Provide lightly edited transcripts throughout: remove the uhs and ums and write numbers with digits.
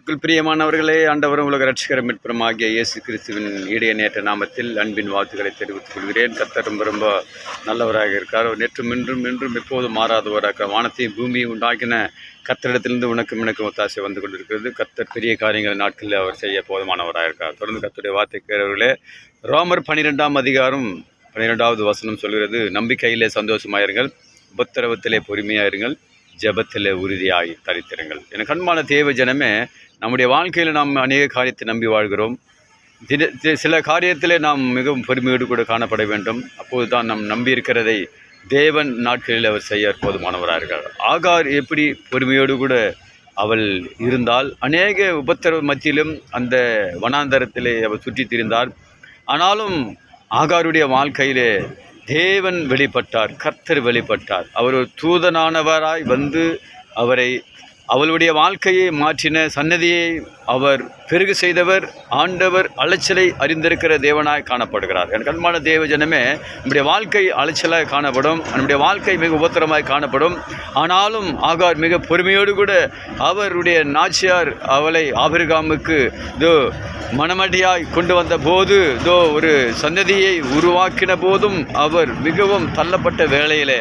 பிரியமானவர்களே, ஆண்டவரும் உலக இரட்சகரும் மீட்பரும் ஆகிய இயேசு கிறிஸ்துவின் இடையநேற்ற நாமத்தில் அன்பின் வாழ்த்துக்களை தெரிவித்துக் கொள்கிறேன். கர்த்தர் ரொம்ப நல்லவராக இருக்கார். நேற்றும் இன்றும் எப்போதும் மாறாதவராக வானத்தையும் பூமியும் உண்டாக்கின கர்த்தரிடத்திலிருந்து உனக்கும் ஒத்தாசை வந்து கொண்டிருக்கிறது. கர்த்தர் பெரிய காரியங்களை நாட்களில் அவர் செய்ய போதுமானவராக இருக்கார். தொடர்ந்து கர்த்தருடைய வார்த்தை கேட்கிறவர்களே, ரோமர் 12ஆம் அதிகாரம் 12வது வசனம் சொல்கிறது, நம்பிக்கையிலே சந்தோஷமாயிருங்கள், உபத்திரவத்திலே பொறுமையாயிருங்கள், ஜெபத்தில் உறுதியாகி தரித்திருங்கள். எனக்கு அன்பான தேவ ஜனமே, நம்முடைய வாழ்க்கையில் நாம் அநேக காரியத்தை நம்பி வாழ்கிறோம். சில காரியத்தில் நாம் மிகவும் பொறுமையோடு கூட காணப்பட வேண்டும். அப்போது தான் நாம் நம்பியிருக்கிறதை தேவன் நாட்களில் அவர் செய்ய போதுமானவராக இருக்கார். ஆகார் எப்படி பொறுமையோடு கூட அவள் இருந்தால், அநேக உபத்திரவ மத்தியிலும் அந்த வனாந்தரத்திலே அவள் சுற்றி திரிந்தார். ஆனாலும் ஆகாருடைய வாழ்க்கையிலே தேவன் வெளிப்பட்டார், கர்த்தர் வெளிப்பட்டார். அவர் ஒரு தூதனானவராய் வந்து அவளுடைய வாழ்க்கையை மாற்றின, சன்னதியை அவர் பெருகு செய்தவர், ஆண்டவர் அலைச்சலை அறிந்திருக்கிற தேவனாய் காணப்படுகிறார். எனக்கு அன்பான தேவ ஜனமே, நம்முடைய வாழ்க்கை அலைச்சலாக காணப்படும், நம்முடைய வாழ்க்கை மிக உபத்திரமாய் காணப்படும். ஆனாலும் ஆகார் மிக பொறுமையோடு கூட அவருடைய நாச்சியார் அவளை ஆபிரகாமுக்கு மணமடியாய் கொண்டு வந்த போது, ஒரு சன்னதியை உருவாக்கின போதும் அவர் மிகவும் தள்ளப்பட்ட வேளையிலே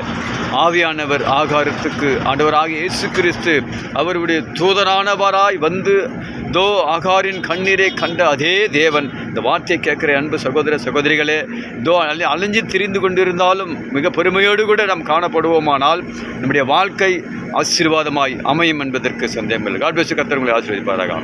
ஆவியானவர் ஆகாரத்துக்கு ஆண்டவராகிய இயேசு கிறிஸ்து அவருடைய தூதனானவராய் வந்து ஆகாரின் கண்ணீரை கண்ட அதே தேவன். இந்த வார்த்தையை கேட்குற அன்பு சகோதர சகோதரிகளே, அலைஞ்சு திரிந்து கொண்டிருந்தாலும் மிக பெருமையோடு கூட நாம் காணப்படுவோமானால் நம்முடைய வாழ்க்கை ஆசீர்வாதமாய் அமையும் என்பதற்கு சந்தேகமில்லை. God bless you. கர்த்தர் உங்களை ஆசீர்வதிப்பாராக.